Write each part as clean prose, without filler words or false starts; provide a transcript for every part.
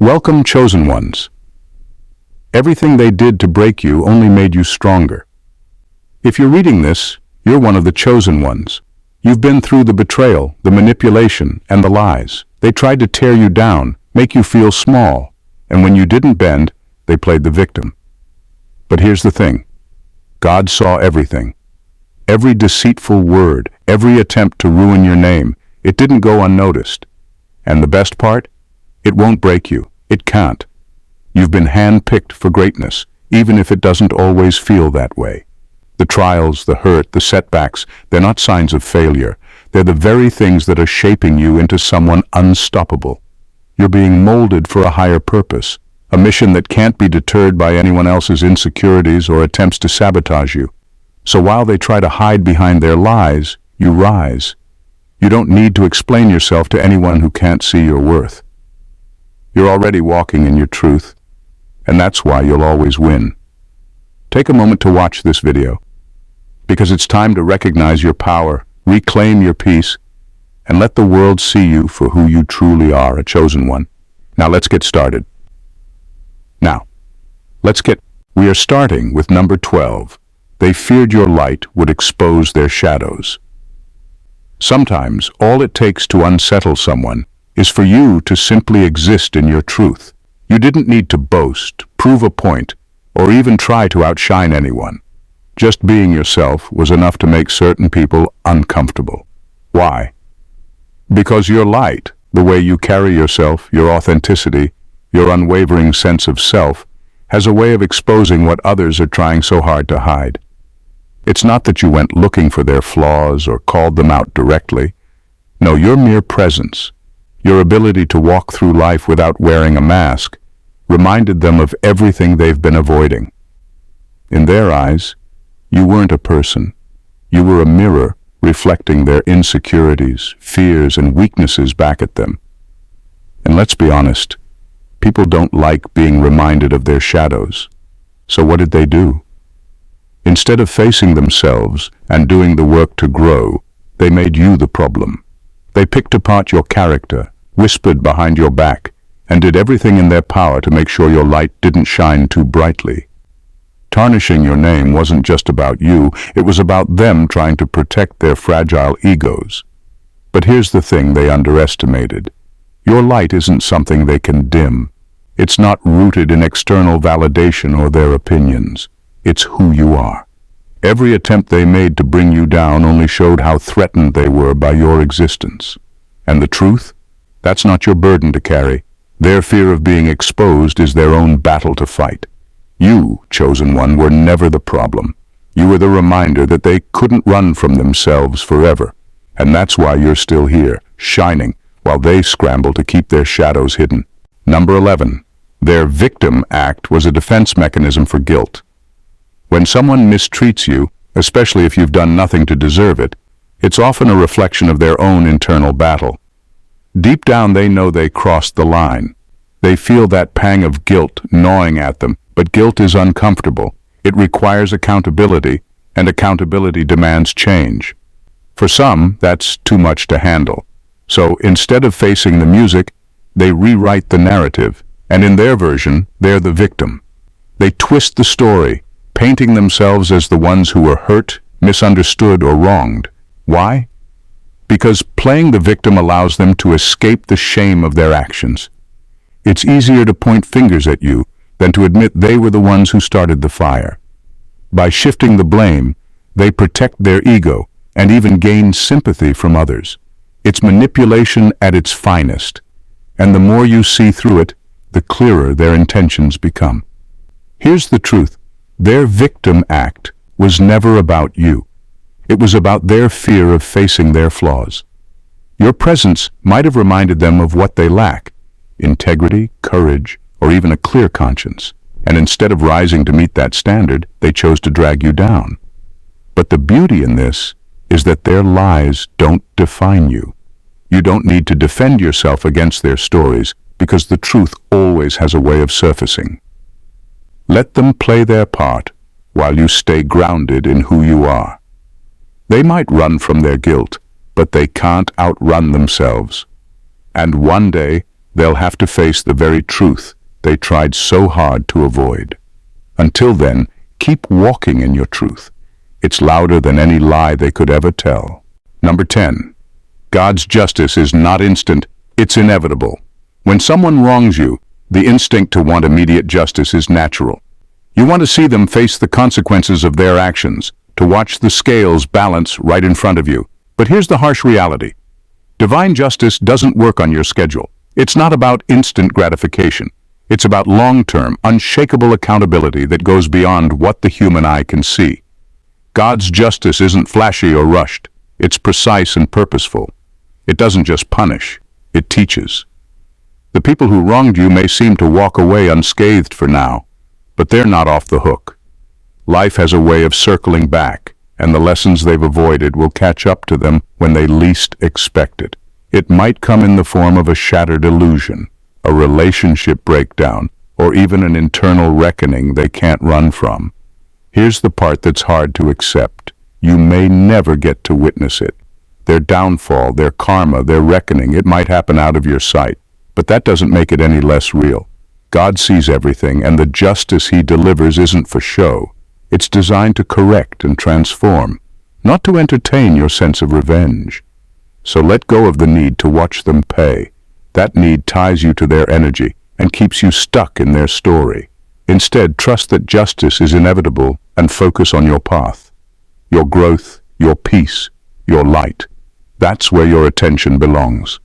Welcome, chosen ones. Everything they did to break you only made you stronger. If you're reading this, you're one of the chosen ones. You've been through the betrayal, the manipulation, and the lies. They tried to tear you down, make you feel small, and when you didn't bend, they played the victim. But here's the thing. God saw everything. Every deceitful word, every attempt to ruin your name, it didn't go unnoticed. And the best part? It won't break you. It can't. You've been hand-picked for greatness, even if it doesn't always feel that way. The trials, the hurt, the setbacks, they're not signs of failure. They're the very things that are shaping you into someone unstoppable. You're being molded for a higher purpose, a mission that can't be deterred by anyone else's insecurities or attempts to sabotage you. So while they try to hide behind their lies, you rise. You don't need to explain yourself to anyone who can't see your worth. You're already walking in your truth, and that's why you'll always win. Take a moment to watch this video, because it's time to recognize your power, reclaim your peace, and let the world see you for who you truly are, a chosen one. Now let's get started. We are starting with number 12. They feared your light would expose their shadows. Sometimes all it takes to unsettle someone is for you to simply exist in your truth. You didn't need to boast, prove a point, or even try to outshine anyone. Just being yourself was enough to make certain people uncomfortable. Why? Because your light, the way you carry yourself, your authenticity, your unwavering sense of self, has a way of exposing what others are trying so hard to hide. It's not that you went looking for their flaws or called them out directly. No, your mere presence, your ability to walk through life without wearing a mask, reminded them of everything they've been avoiding. In their eyes, you weren't a person. You were a mirror reflecting their insecurities, fears, and weaknesses back at them. And let's be honest, people don't like being reminded of their shadows. So what did they do? Instead of facing themselves and doing the work to grow, they made you the problem. They picked apart your character, whispered behind your back, and did everything in their power to make sure your light didn't shine too brightly. Tarnishing your name wasn't just about you, it was about them trying to protect their fragile egos. But here's the thing they underestimated. Your light isn't something they can dim. It's not rooted in external validation or their opinions. It's who you are. Every attempt they made to bring you down only showed how threatened they were by your existence. And the truth? That's not your burden to carry. Their fear of being exposed is their own battle to fight. You, chosen one, were never the problem. You were the reminder that they couldn't run from themselves forever. And that's why you're still here, shining, while they scramble to keep their shadows hidden. Number 11. Their victim act was a defense mechanism for guilt. When someone mistreats you, especially if you've done nothing to deserve it, it's often a reflection of their own internal battle. Deep down they know they crossed the line. They feel that pang of guilt gnawing at them, but guilt is uncomfortable. It requires accountability, and accountability demands change. For some, that's too much to handle. So instead of facing the music, they rewrite the narrative, and in their version, they're the victim. They twist the story, painting themselves as the ones who were hurt, misunderstood, or wronged. Why? Because playing the victim allows them to escape the shame of their actions. It's easier to point fingers at you than to admit they were the ones who started the fire. By shifting the blame, they protect their ego and even gain sympathy from others. It's manipulation at its finest, and the more you see through it, the clearer their intentions become. Here's the truth. Their victim act was never about you. It was about their fear of facing their flaws. Your presence might have reminded them of what they lack: integrity, courage, or even a clear conscience. And instead of rising to meet that standard, they chose to drag you down. But the beauty in this is that their lies don't define you. You don't need to defend yourself against their stories, because the truth always has a way of surfacing. Let them play their part while you stay grounded in who you are. They might run from their guilt, but they can't outrun themselves. And one day, they'll have to face the very truth they tried so hard to avoid. Until then, keep walking in your truth. It's louder than any lie they could ever tell. Number 10. God's justice is not instant, it's inevitable. When someone wrongs you, the instinct to want immediate justice is natural. You want to see them face the consequences of their actions, to watch the scales balance right in front of you. But here's the harsh reality. Divine justice doesn't work on your schedule. It's not about instant gratification. It's about long-term, unshakable accountability that goes beyond what the human eye can see. God's justice isn't flashy or rushed. It's precise and purposeful. It doesn't just punish, it teaches. The people who wronged you may seem to walk away unscathed for now, but they're not off the hook. Life has a way of circling back, and the lessons they've avoided will catch up to them when they least expect it. It might come in the form of a shattered illusion, a relationship breakdown, or even an internal reckoning they can't run from. Here's the part that's hard to accept. You may never get to witness it. Their downfall, their karma, their reckoning, it might happen out of your sight, but that doesn't make it any less real. God sees everything, and the justice he delivers isn't for show. It's designed to correct and transform, not to entertain your sense of revenge. So let go of the need to watch them pay. That need ties you to their energy and keeps you stuck in their story. Instead, trust that justice is inevitable and focus on your path, your growth, your peace, your light. That's where your attention belongs.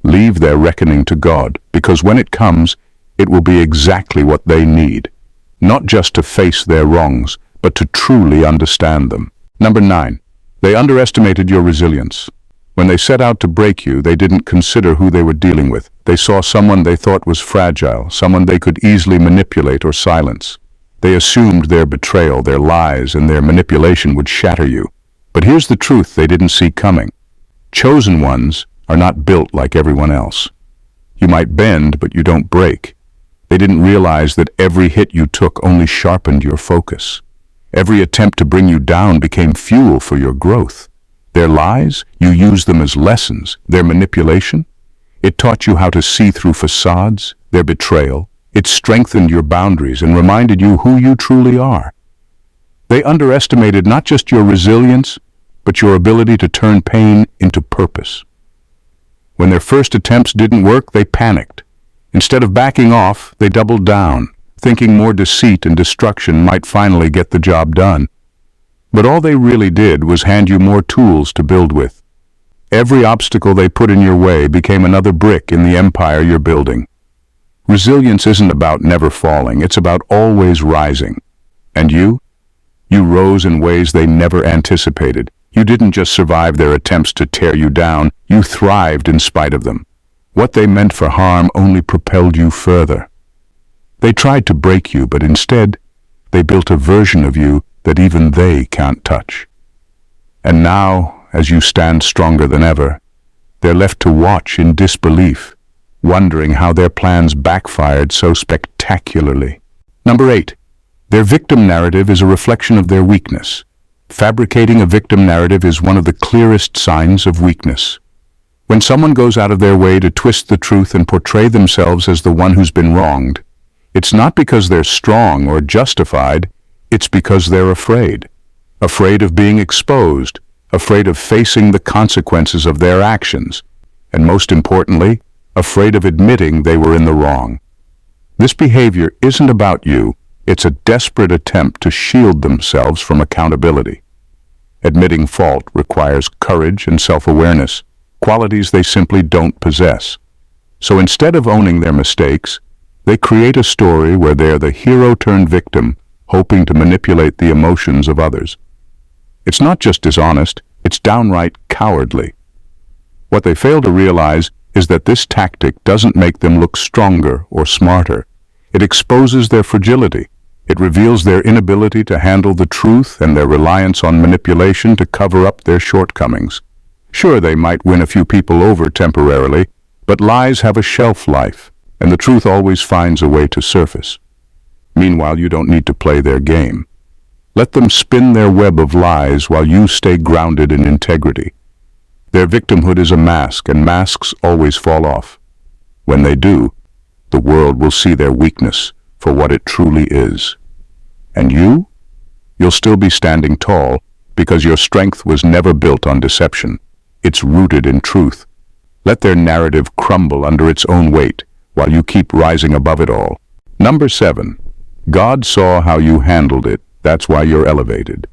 Leave their reckoning to God, because when it comes, it will be exactly what they need, not just to face their wrongs, but to truly understand them. Number 9. They underestimated your resilience. When they set out to break you, they didn't consider who they were dealing with. They saw someone they thought was fragile, someone they could easily manipulate or silence. They assumed their betrayal, their lies, and their manipulation would shatter you. But here's the truth they didn't see coming. Chosen ones are not built like everyone else. You might bend, but you don't break. They didn't realize that every hit you took only sharpened your focus. Every attempt to bring you down became fuel for your growth. Their lies, you used them as lessons. Their manipulation, it taught you how to see through facades. Their betrayal, it strengthened your boundaries and reminded you who you truly are. They underestimated not just your resilience, but your ability to turn pain into purpose. When their first attempts didn't work, they panicked. Instead of backing off, they doubled down, thinking more deceit and destruction might finally get the job done. But all they really did was hand you more tools to build with. Every obstacle they put in your way became another brick in the empire you're building. Resilience isn't about never falling, it's about always rising. And you? You rose in ways they never anticipated. You didn't just survive their attempts to tear you down, you thrived in spite of them. What they meant for harm only propelled you further. They tried to break you, but instead, they built a version of you that even they can't touch. And now, as you stand stronger than ever, they're left to watch in disbelief, wondering how their plans backfired so spectacularly. Number 8. Their victim narrative is a reflection of their weakness. Fabricating a victim narrative is one of the clearest signs of weakness. When someone goes out of their way to twist the truth and portray themselves as the one who's been wronged, it's not because they're strong or justified, it's because they're afraid. Afraid of being exposed, afraid of facing the consequences of their actions, and most importantly, afraid of admitting they were in the wrong. This behavior isn't about you, it's a desperate attempt to shield themselves from accountability. Admitting fault requires courage and self-awareness, qualities they simply don't possess. So instead of owning their mistakes, they create a story where they're the hero turned victim, hoping to manipulate the emotions of others. It's not just dishonest, it's downright cowardly. What they fail to realize is that this tactic doesn't make them look stronger or smarter. It exposes their fragility. It reveals their inability to handle the truth and their reliance on manipulation to cover up their shortcomings. Sure, they might win a few people over temporarily, but lies have a shelf life, and the truth always finds a way to surface. Meanwhile, you don't need to play their game. Let them spin their web of lies while you stay grounded in integrity. Their victimhood is a mask, and masks always fall off. When they do, the world will see their weakness for what it truly is. And you'll still be standing tall because your strength was never built on deception. It's rooted in truth. Let their narrative crumble under its own weight while you keep rising above it all. Number 7. God saw how you handled it. That's why you're elevated.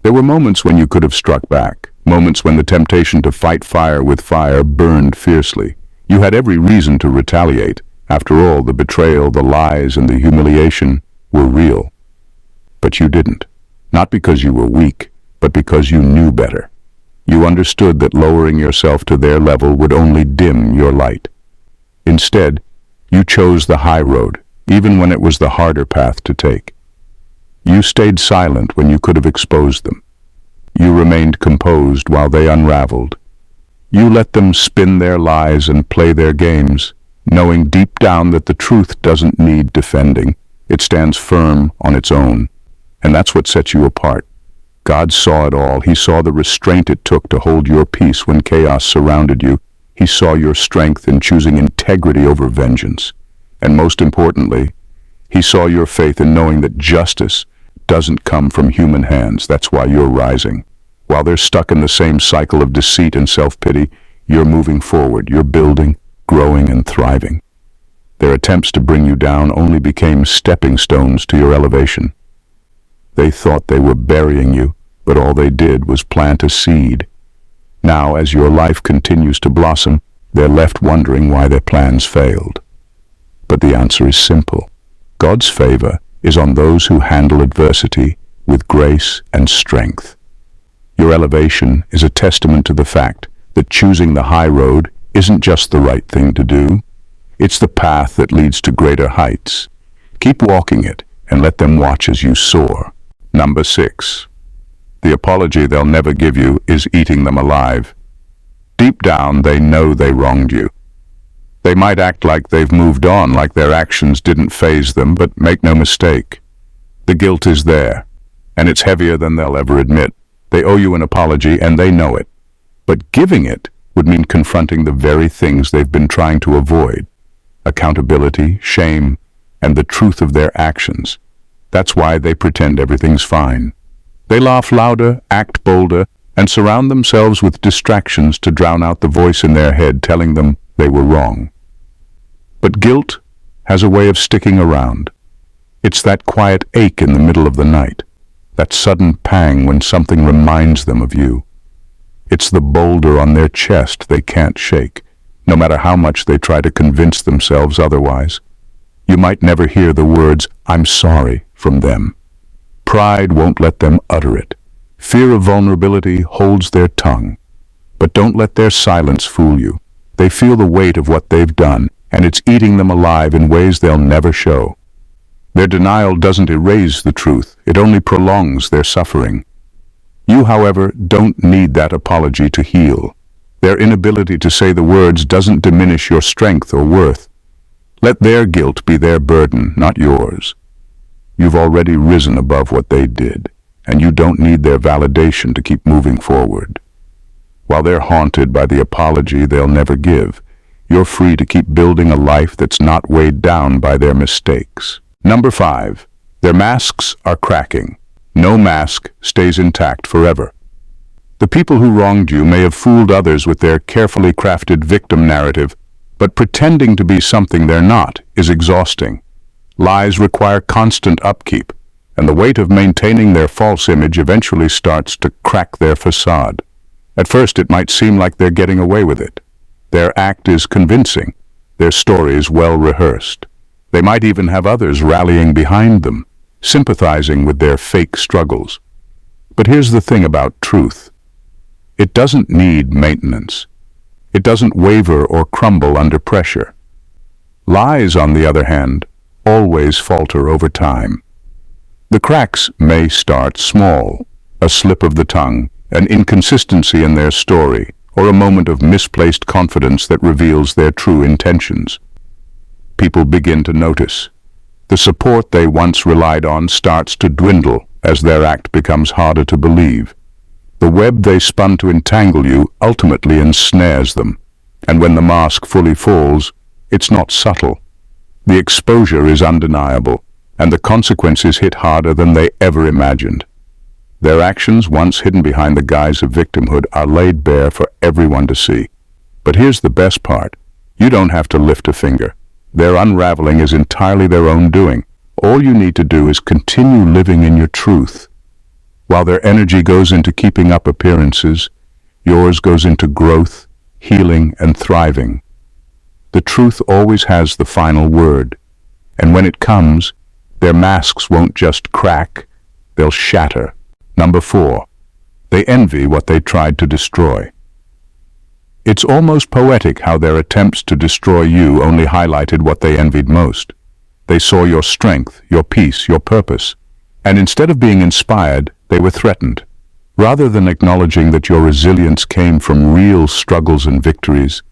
There were moments when you could have struck back, moments when the temptation to fight fire with fire burned fiercely. You had every reason to retaliate. After all, the betrayal, the lies, and the humiliation were real. But you didn't. Not because you were weak, but because you knew better. You understood that lowering yourself to their level would only dim your light. Instead, you chose the high road, even when it was the harder path to take. You stayed silent when you could have exposed them. You remained composed while they unraveled. You let them spin their lies and play their games, knowing deep down that the truth doesn't need defending. It stands firm on its own. And that's what sets you apart. God saw it all. He saw the restraint it took to hold your peace when chaos surrounded you. He saw your strength in choosing integrity over vengeance. And most importantly, he saw your faith in knowing that justice doesn't come from human hands. That's why you're rising. While they're stuck in the same cycle of deceit and self-pity, you're moving forward. You're building, growing, and thriving. Their attempts to bring you down only became stepping stones to your elevation. They thought they were burying you, but all they did was plant a seed. Now, as your life continues to blossom, they're left wondering why their plans failed. But the answer is simple. God's favor is on those who handle adversity with grace and strength. Your elevation is a testament to the fact that choosing the high road isn't just the right thing to do. It's the path that leads to greater heights. Keep walking it and let them watch as you soar. Number 6. The apology they'll never give you is eating them alive. Deep down, they know they wronged you. They might act like they've moved on, like their actions didn't faze them, but make no mistake. The guilt is there, and it's heavier than they'll ever admit. They owe you an apology, and they know it. But giving it would mean confronting the very things they've been trying to avoid: accountability, shame, and the truth of their actions. That's why they pretend everything's fine. They laugh louder, act bolder, and surround themselves with distractions to drown out the voice in their head telling them they were wrong. But guilt has a way of sticking around. It's that quiet ache in the middle of the night, that sudden pang when something reminds them of you. It's the boulder on their chest they can't shake, no matter how much they try to convince themselves otherwise. You might never hear the words, "I'm sorry," from them. Pride won't let them utter it. Fear of vulnerability holds their tongue. But don't let their silence fool you. They feel the weight of what they've done, and it's eating them alive in ways they'll never show. Their denial doesn't erase the truth, it only prolongs their suffering. You, however, don't need that apology to heal. Their inability to say the words doesn't diminish your strength or worth. Let their guilt be their burden, not yours. You've already risen above what they did, and you don't need their validation to keep moving forward. While they're haunted by the apology they'll never give, you're free to keep building a life that's not weighed down by their mistakes. Number 5. Their masks are cracking. No mask stays intact forever. The people who wronged you may have fooled others with their carefully crafted victim narrative, but pretending to be something they're not is exhausting. Lies require constant upkeep, and the weight of maintaining their false image eventually starts to crack their facade. At first, it might seem like they're getting away with it. Their act is convincing, their story is well rehearsed. They might even have others rallying behind them, sympathizing with their fake struggles. But here's the thing about truth. It doesn't need maintenance. It doesn't waver or crumble under pressure. Lies, on the other hand, always falter over time. The cracks may start small, a slip of the tongue, an inconsistency in their story, or a moment of misplaced confidence that reveals their true intentions. People begin to notice. The support they once relied on starts to dwindle as their act becomes harder to believe. The web they spun to entangle you ultimately ensnares them, and when the mask fully falls, It's not subtle. The exposure is undeniable, and the consequences hit harder than they ever imagined. Their actions, once hidden behind the guise of victimhood, are laid bare for everyone to see. But here's the best part. You don't have to lift a finger. Their unraveling is entirely their own doing. All you need to do is continue living in your truth. While their energy goes into keeping up appearances, yours goes into growth, healing, and thriving. The truth always has the final word, and when it comes, their masks won't just crack, they'll shatter. Number 4. They envy what they tried to destroy. It's almost poetic how their attempts to destroy you only highlighted what they envied most. They saw your strength, your peace, your purpose, and instead of being inspired, they were threatened. Rather than acknowledging that your resilience came from real struggles and victories,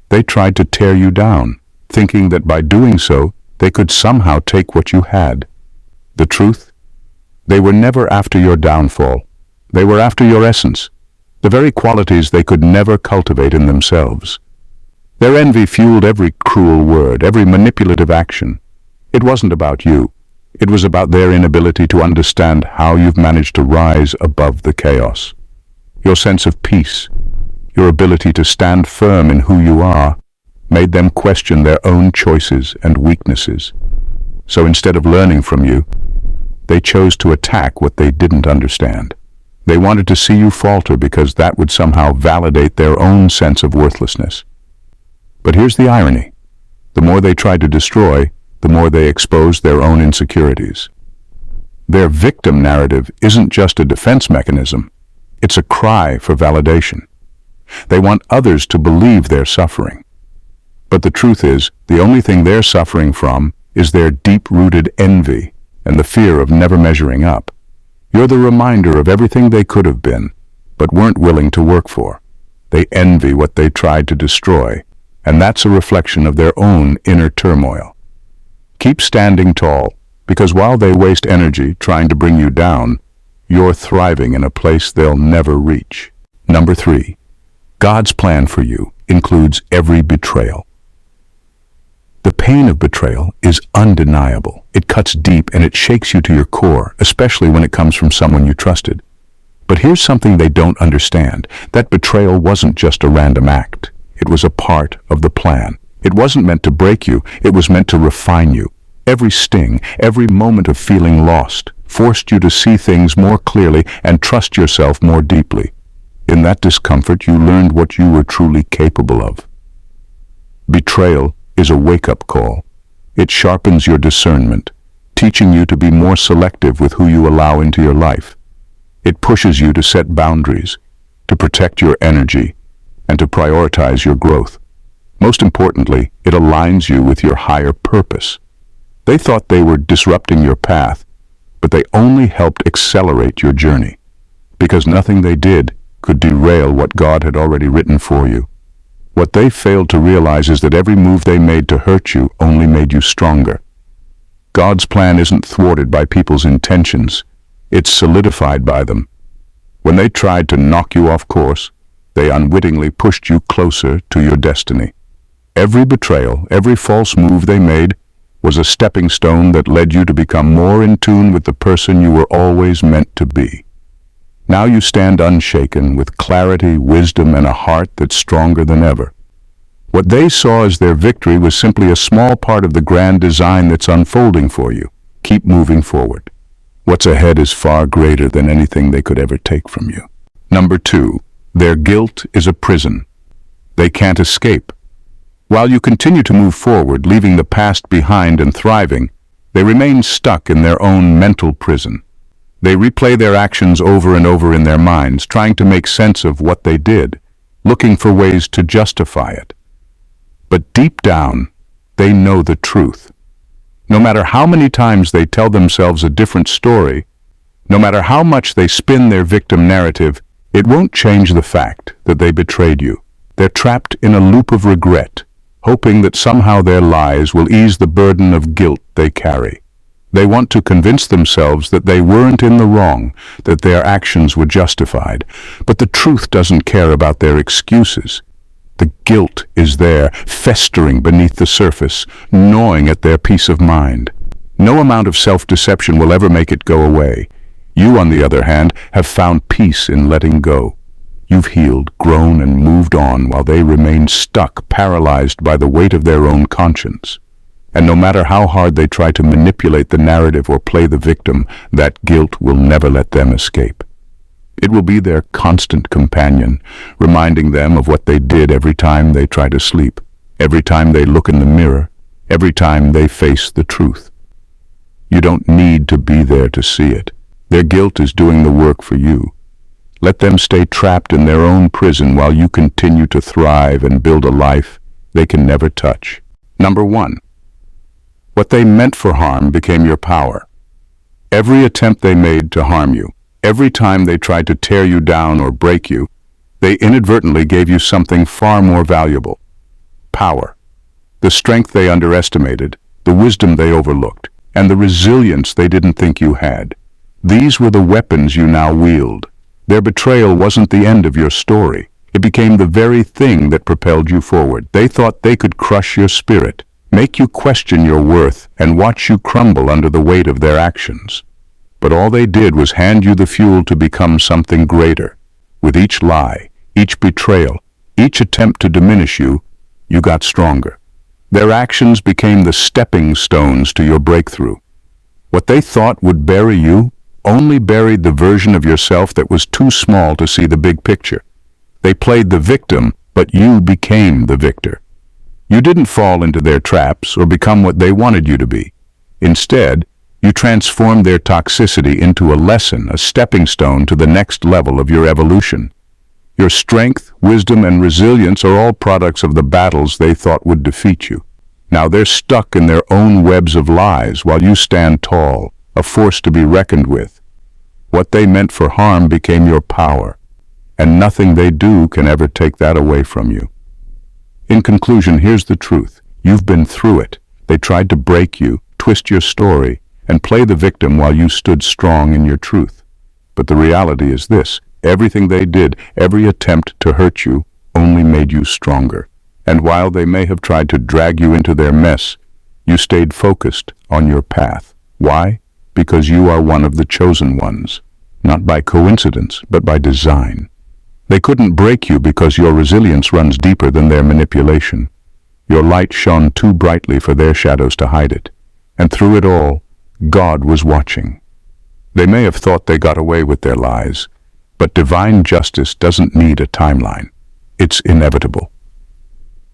they tried to tear you down, thinking that by doing so, they could somehow take what you had. The truth? They were never after your downfall. They were after your essence, the very qualities they could never cultivate in themselves. Their envy fueled every cruel word, every manipulative action. It wasn't about you. It was about their inability to understand how you've managed to rise above the chaos. Your sense of peace, your ability to stand firm in who you are, made them question their own choices and weaknesses. So instead of learning from you, they chose to attack what they didn't understand. They wanted to see you falter because that would somehow validate their own sense of worthlessness. But here's the irony. The more they tried to destroy, the more they exposed their own insecurities. Their victim narrative isn't just a defense mechanism. It's a cry for validation. They want others to believe they're suffering. But the truth is, the only thing they're suffering from is their deep-rooted envy and the fear of never measuring up. You're the reminder of everything they could have been, but weren't willing to work for. They envy what they tried to destroy, and that's a reflection of their own inner turmoil. Keep standing tall, because while they waste energy trying to bring you down, you're thriving in a place they'll never reach. Number 3. God's plan for you includes every betrayal. The pain of betrayal is undeniable. It cuts deep and it shakes you to your core, especially when it comes from someone you trusted. But here's something they don't understand. That betrayal wasn't just a random act. It was a part of the plan. It wasn't meant to break you. It was meant to refine you. Every sting, every moment of feeling lost, forced you to see things more clearly and trust yourself more deeply. In that discomfort, you learned what you were truly capable of. Betrayal is a wake-up call. It sharpens your discernment, teaching you to be more selective with who you allow into your life. It pushes you to set boundaries, to protect your energy, and to prioritize your growth. Most importantly, it aligns you with your higher purpose. They thought they were disrupting your path, but they only helped accelerate your journey, because nothing they did could derail what God had already written for you. What they failed to realize is that every move they made to hurt you only made you stronger. God's plan isn't thwarted by people's intentions, it's solidified by them. When they tried to knock you off course, they unwittingly pushed you closer to your destiny. Every betrayal, every false move they made, was a stepping stone that led you to become more in tune with the person you were always meant to be. Now you stand unshaken, with clarity, wisdom, and a heart that's stronger than ever. What they saw as their victory was simply a small part of the grand design that's unfolding for you. Keep moving forward. What's ahead is far greater than anything they could ever take from you. Number 2, their guilt is a prison. They can't escape. While you continue to move forward, leaving the past behind and thriving, they remain stuck in their own mental prison. They replay their actions over and over in their minds, trying to make sense of what they did, looking for ways to justify it. But deep down, they know the truth. No matter how many times they tell themselves a different story, no matter how much they spin their victim narrative, it won't change the fact that they betrayed you. They're trapped in a loop of regret, hoping that somehow their lies will ease the burden of guilt they carry. They want to convince themselves that they weren't in the wrong, that their actions were justified. But the truth doesn't care about their excuses. The guilt is there, festering beneath the surface, gnawing at their peace of mind. No amount of self-deception will ever make it go away. You, on the other hand, have found peace in letting go. You've healed, grown, and moved on while they remain stuck, paralyzed by the weight of their own conscience. And no matter how hard they try to manipulate the narrative or play the victim, that guilt will never let them escape. It will be their constant companion, reminding them of what they did every time they try to sleep, every time they look in the mirror, every time they face the truth. You don't need to be there to see it. Their guilt is doing the work for you. Let them stay trapped in their own prison while you continue to thrive and build a life they can never touch. Number 1. What they meant for harm became your power. Every attempt they made to harm you, every time they tried to tear you down or break you, they inadvertently gave you something far more valuable. Power. The strength they underestimated, the wisdom they overlooked, and the resilience they didn't think you had. These were the weapons you now wield. Their betrayal wasn't the end of your story. It became the very thing that propelled you forward. They thought they could crush your spirit, make you question your worth, and watch you crumble under the weight of their actions. But all they did was hand you the fuel to become something greater. With each lie, each betrayal, each attempt to diminish you, you got stronger. Their actions became the stepping stones to your breakthrough. What they thought would bury you only buried the version of yourself that was too small to see the big picture. They played the victim, but you became the victor. You didn't fall into their traps or become what they wanted you to be. Instead, you transformed their toxicity into a lesson, a stepping stone to the next level of your evolution. Your strength, wisdom, and resilience are all products of the battles they thought would defeat you. Now they're stuck in their own webs of lies while you stand tall, a force to be reckoned with. What they meant for harm became your power, and nothing they do can ever take that away from you. In conclusion, here's the truth. You've been through it. They tried to break you, twist your story, and play the victim while you stood strong in your truth. But the reality is this: everything they did, every attempt to hurt you, only made you stronger. And while they may have tried to drag you into their mess, you stayed focused on your path. Why? Because you are one of the chosen ones, not by coincidence, but by design. They couldn't break you because your resilience runs deeper than their manipulation. Your light shone too brightly for their shadows to hide it. And through it all, God was watching. They may have thought they got away with their lies, but divine justice doesn't need a timeline. It's inevitable.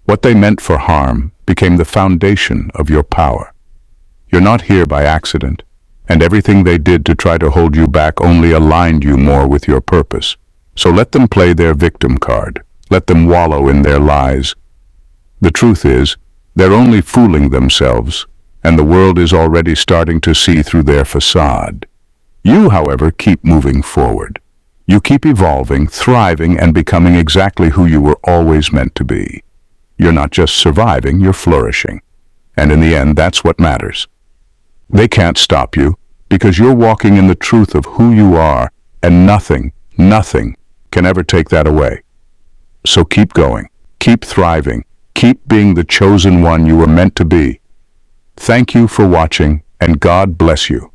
What they meant for harm became the foundation of your power. You're not here by accident, and everything they did to try to hold you back only aligned you more with your purpose. So let them play their victim card. Let them wallow in their lies. The truth is, they're only fooling themselves, and the world is already starting to see through their facade. You, however, keep moving forward. You keep evolving, thriving, and becoming exactly who you were always meant to be. You're not just surviving, you're flourishing. And in the end, that's what matters. They can't stop you, because you're walking in the truth of who you are, and nothing can ever take that away. So keep going, keep thriving, keep being the chosen one you were meant to be. Thank you for watching, and God bless you.